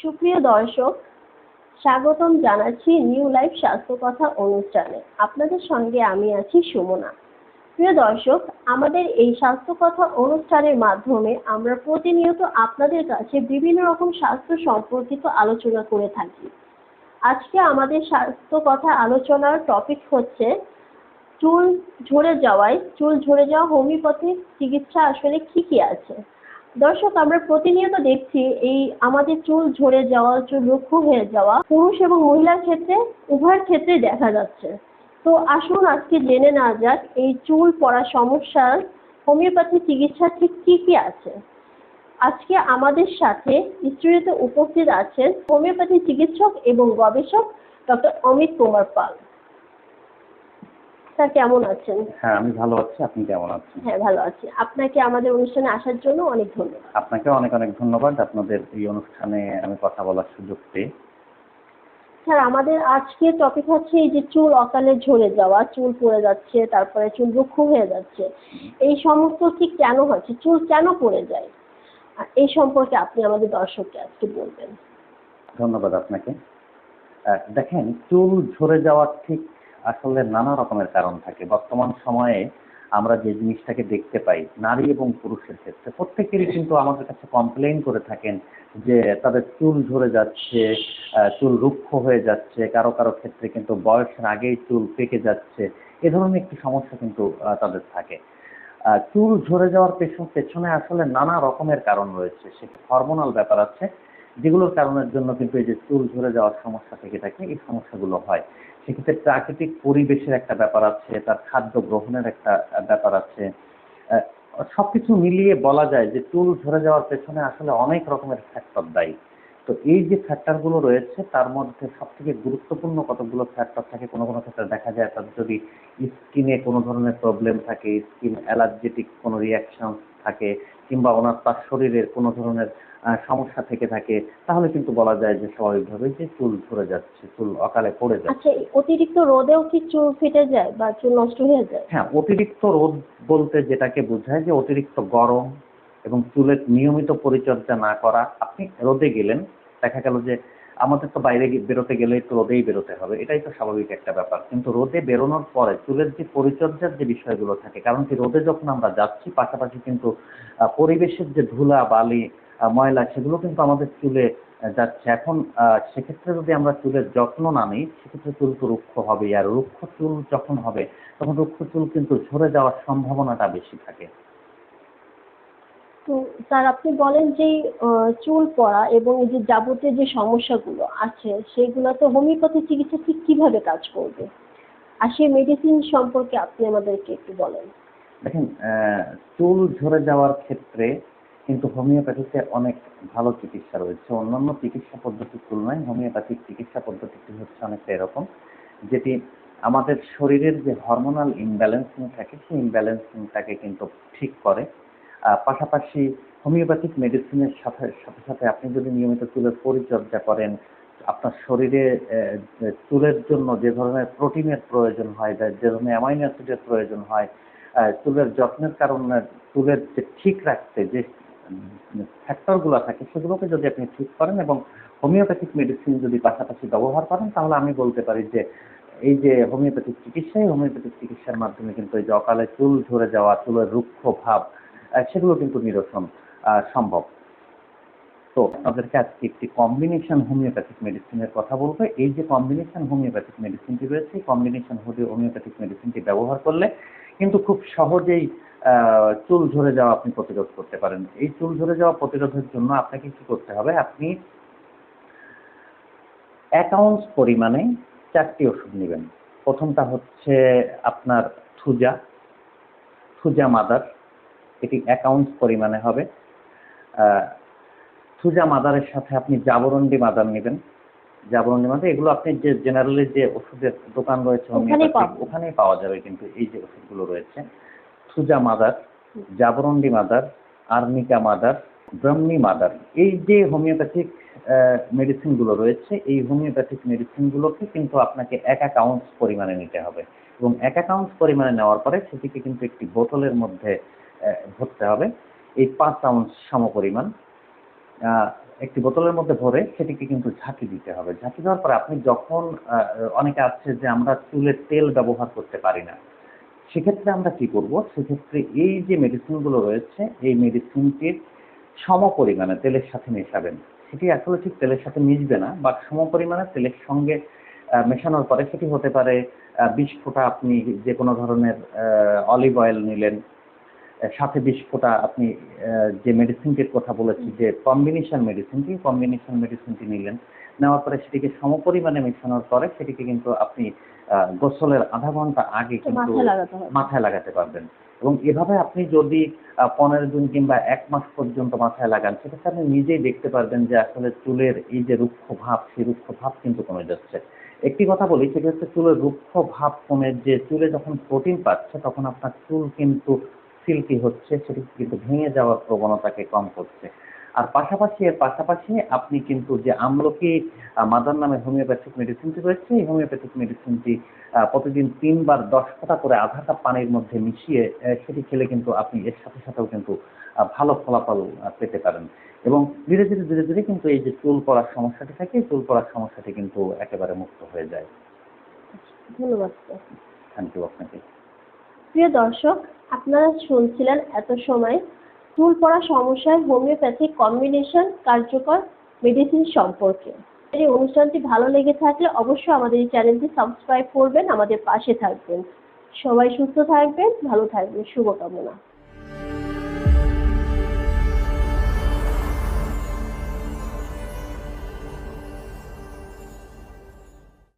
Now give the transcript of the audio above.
সুপ্রিয় দর্শক, স্বাগতম জানাচ্ছি নিউ লাইফ স্বাস্থ্য কথা অনুষ্ঠানে। আপনাদের সঙ্গে আমি আছি সুমনা। প্রিয় দর্শক, আমাদের এই স্বাস্থ্য কথা অনুষ্ঠানের মাধ্যমে আমরা প্রতিনিয়ত আপনাদের কাছে বিভিন্ন রকম স্বাস্থ্য সম্পর্কিত আলোচনা করে থাকি। আজকে আমাদের স্বাস্থ্য কথা আলোচনার টপিক হচ্ছে চুল ঝরে যাওয়া হোমিওপ্যাথিক চিকিৎসা আসলে কি কি আছে। দর্শক, আমরা প্রতিনিয়ত দেখছি এই আমাদের চুল ঝরে যাওয়া, চুল রুক্ষ হয়ে যাওয়া পুরুষ এবং মহিলার ক্ষেত্রে উভয়ের ক্ষেত্রে দেখা যাচ্ছে। তো আসুন আজকে জেনে নেওয়া যাক এই চুল পড়া সমস্যার হোমিওপ্যাথি চিকিৎসা ঠিক কি কি আছে। আজকে আমাদের সাথে স্টুডিওতে উপস্থিত আছেন হোমিওপ্যাথি চিকিৎসক এবং গবেষক ডক্টর অমিত কুমার পাল। স্যার, কেমন আছেন? হ্যাঁ, আমি ভালো আছি। আপনি কেমন আছেন? হ্যাঁ, ভালো আছি। আপনাকে আমাদের অনুষ্ঠানে আসার জন্য অনেক ধন্যবাদ। আপনাকে অনেক অনেক ধন্যবাদ আপনাদের এই অনুষ্ঠানে আমি কথা বলার সুযোগ পেয়ে। স্যার, আমাদের আজকের টপিক হচ্ছে এই যে চুল অকালে ঝরে যাওয়া, চুল পড়ে যাচ্ছে, তারপরে চুল রুক্ষ হয়ে যাচ্ছে, এই সমস্ত ঠিক কেন হচ্ছে, চুল কেন পড়ে যায়, এই সম্পর্কে আপনি আমাদের দর্শককে আজকে বলবেন। ধন্যবাদ আপনাকে। দেখেন, চুল ঝরে যাওয়ার ঠিক আসলে নানা রকমের কারণ থাকে। বর্তমান সময়ে আমরা যে জিনিসটাকে দেখতে পাই নারী এবং পুরুষের ক্ষেত্রে প্রত্যেকেরই কিন্তু আমাদের কাছে কমপ্লেইন করে থাকেন যে তাদের চুল ঝরে যাচ্ছে, চুল রুক্ষ হয়ে যাচ্ছে, কারো কারো ক্ষেত্রে কিন্তু বয়সের আগেই চুল পেকে যাচ্ছে। এ ধরনের একটি সমস্যা কিন্তু তাদের থাকে। চুল ঝরে যাওয়ার পেছনে আসলে নানা রকমের কারণ রয়েছে। সে হরমোনাল ব্যাপার আছে, যেগুলোর কারণের জন্য কিন্তু এই যে চুল ঝরে যাওয়ার সমস্যা থেকে থাকে, এই সমস্যাগুলো হয়। সেক্ষেত্রে প্রাকৃতিক পরিবেশের একটা ব্যাপার আছে, তার খাদ্য গ্রহণের একটা ব্যাপার আছে। সবকিছু মিলিয়ে বলা যায় যে চুল ঝরে যাওয়ার পেছনে আসলে অনেক রকমের ফ্যাক্টর দায়ী। তো এই যে ফ্যাক্টরগুলো রয়েছে তার মধ্যে সবথেকে গুরুত্বপূর্ণ কতগুলো ফ্যাক্টর থাকে। কোনো কোনো ক্ষেত্রে দেখা যায় তার যদি স্কিনে কোনো ধরনের প্রবলেম থাকে, স্কিন অ্যালার্জেটিক কোনো রিয়াকশন থাকে, কিংবা তার শরীরের কোনো ধরনের সমস্যা থেকে থাকে, তাহলে কিন্তু বলা যায় যে স্বাভাবিকভাবে যে চুল ঝরে যাচ্ছে, চুল অকালে পড়ে যাচ্ছে। আচ্ছা, অতিরিক্ত রোদেও কি চুল ফেটে যায় বা চুল নষ্ট হয়ে যায়? হ্যাঁ, অতিরিক্ত রোদ বলতে যেটাকে বোঝায় যে অতিরিক্ত গরম এবং চুলের নিয়মিত পরিচর্যা না করা। আপনি রোদে গেলেন, দেখা গেল যে আমাদের তো বাইরে বেরোতে গেলে একটু রোদেই বেরোতে হবে, এটাই তো স্বাভাবিক একটা ব্যাপার। কিন্তু রোদে বেরোনোর পরে চুলের যে পরিচর্যার যে বিষয়গুলো থাকে, কারণ কি রোদে যখন আমরা যাচ্ছি পাশাপাশি কিন্তু পরিবেশের যে ধুলা বালি ময়লা সেগুলো কিন্তু আমাদের চুলে যাচ্ছে। এখন সেক্ষেত্রে যদি আমরা চুলের যত্ন না নিই, সেক্ষেত্রে চুল তো রুক্ষ হবে। আর রুক্ষ চুল যখন হবে তখন রুক্ষ চুল কিন্তু ঝরে যাওয়ার সম্ভাবনাটা বেশি থাকে। তো স্যার, আপনি বলেন যে চুল পড়া এবং এই যে যাবতীয় যে সমস্যাগুলো আছে সেগুলো তো হোমিওপ্যাথি চিকিৎসা ঠিক কিভাবে কাজ করবে, আর সেই মেডিসিন সম্পর্কে আপনি আমাদেরকে একটু বলেন। দেখেন, চুল ঝরে যাওয়ার ক্ষেত্রে কিন্তু হোমিওপ্যাথিতে অনেক ভালো চিকিৎসা রয়েছে। অন্যান্য চিকিৎসা পদ্ধতির তুলনায় হোমিওপ্যাথিক চিকিৎসা পদ্ধতিটি হচ্ছে অনেকটা এরকম, যেটি আমাদের শরীরের যে হরমোনাল ইমব্যালেন্সিং থাকে সেই ইমব্যালেন্সিংটাকে কিন্তু ঠিক করে। পাশাপাশি হোমিওপ্যাথিক মেডিসিনের সাথে সাথে সাথে আপনি যদি নিয়মিত চুলের পরিচর্যা করেন, আপনার শরীরে চুলের জন্য যে ধরনের প্রোটিনের প্রয়োজন হয়, যে ধরনের অ্যামাইনো অ্যাসিডের প্রয়োজন হয়, চুলের যত্নের কারণে চুলের যে ঠিক রাখতে যে ফ্যাক্টরগুলো থাকে সেগুলোকে যদি আপনি ঠিক করেন এবং হোমিওপ্যাথিক মেডিসিন যদি পাশাপাশি ব্যবহার করেন, তাহলে আমি বলতে পারি যে এই যে হোমিওপ্যাথিক চিকিৎসার মাধ্যমে কিন্তু এই যে অকালে চুল ঝরে যাওয়া, চুলের রুক্ষ ভাব, সেগুলো কিন্তু নিরসন সম্ভব। তো আপনাদেরকে আজকে একটি কম্বিনেশন হোমিওপ্যাথিক মেডিসিনের কথা বলবো। এই যে কম্বিনেশন হোমিওপ্যাথিক মেডিসিনটি রয়েছে, এই কম্বিনেশন হোমিওপ্যাথিক মেডিসিনটি ব্যবহার করলে কিন্তু খুব সহজেই চুল ঝরে যাওয়া আপনি প্রতিরোধ করতে পারেন। এই চুল ঝরে যাওয়া প্রতিরোধের জন্য আপনাকে কি করতে হবে? আপনি 1 আউন্স পরিমাণে 4টি ওষুধ নেবেন। প্রথমটা হচ্ছে আপনার থুজা মাদার, এটি 1 আউন্স পরিমাণে হবে। থুজা মাদারের সাথে আপনি জাবরন্ডি মাদার নেবেন। জাবরন্ডি মাদার এগুলো আপনি যে জেনারেলি যে ওষুধের দোকান রয়েছে ওখানেই পাওয়া যাবে। কিন্তু এই যে ওষুধগুলো রয়েছে, thuja mother, jaborandi mother, arnica mother, brahmi mother, এই যে হোমিওপ্যাথিক মেডিসিনগুলো রয়েছে, এই হোমিওপ্যাথিক মেডিসিনগুলোকে কিন্তু আপনাকে 1 আউন্স পরিমাণে নিতে হবে এবং 1 আউন্স পরিমাণে নেওয়ার পরে সেটিকে কিন্তু একটি বোতলের মধ্যে ভরতে হবে। এই 5 আউন্স সমপরিমাণ একটি বোতলের মধ্যে ভরে সেটিকে কিন্তু ঝাঁকি দিতে হবে। ঝাঁকি দেওয়ার পরে আপনি যখন অনেকে আছে যে আমরা চুলে তেল ব্যবহার করতে পারি না, সেক্ষেত্রে আমরা কি করব? সেক্ষেত্রে এই যে মেডিসিনগুলো রয়েছে এই মেডিসিনটির সমপরিমাণে তেলের সাথে মেশাবেন। সেটি আসলে ঠিক তেলের সাথে মিশবে না, বাট সমপরিমাণে তেলের সঙ্গে মেশানোর পরে সেটি হতে পারে ২০ ফোঁটা আপনি যে কোনো ধরনের অলিভ অয়েল নিলেন, সাথে ২০ ফোঁটা আপনি যে মেডিসিনটির কথা বলেছি যে কম্বিনেশন মেডিসিনটি নিলেন। নেওয়ার পরে সেটিকে সমপরিমাণে মেশানোর পরে সেটিকে কিন্তু আপনি গোসলের আধা ঘন্টা আগে কিন্তু মাথায় লাগাতে হবে। মাথায় লাগাতে পারবেন। এবং এভাবে আপনি যদি ১৫ দিন কিংবা ১ মাস পর্যন্ত মাথায় লাগান, সেক্ষেত্রে আপনি নিজেই দেখতে পারবেন যে আসলে চুলের এই যে রুক্ষ ভাব, সেই রুক্ষ ভাব কিন্তু কমে যাচ্ছে। একটি কথা বলি, সেটি হচ্ছে চুলের রুক্ষ ভাব কমে, যে চুলে যখন প্রোটিন পাচ্ছে তখন আপনার চুল কিন্তু সিল্কি হচ্ছে, সেটি কিন্তু ভেঙে যাওয়ার প্রবণতাকে কম করছে। আর এর পাশাপাশি আপনি কিন্তু যে আমলকি মাদার নামে হোমিওপ্যাথিক মেডিসিনটি রয়েছে, এই হোমিওপ্যাথিক মেডিসিনটি প্রতিদিন ৩ বার ১০ ফোঁটা করে আধা কাপ পানির মধ্যে মিশিয়ে সেটি খেলে কিন্তু আপনি এর সাথেও কিন্তু ভালো ফলাফল পেতে পারেন। এবং ধীরে ধীরে কিন্তু এই যে চুল পড়ার সমস্যাটি থাকে, এই চুল পড়ার সমস্যাটি কিন্তু একেবারে মুক্ত হয়ে যায়। ধন্যবাদ স্যার। থ্যাংক ইউ আপনাকে। প্রিয় দর্শক, আপনারা শুনছিলেন এত সময় চুল পড়া সমস্যায় হোমিওপ্যাথিক কম্বিনেশন কার্যকর মেডিসিন সম্পর্কে। এই অনুষ্ঠানটি ভালো লেগে থাকলে অবশ্যই আমাদের এই চ্যানেলটি সাবস্ক্রাইব করবেন, আমাদের পাশে থাকবেন। সবাই সুস্থ থাকবেন, ভালো থাকবেন, শুভকামনা।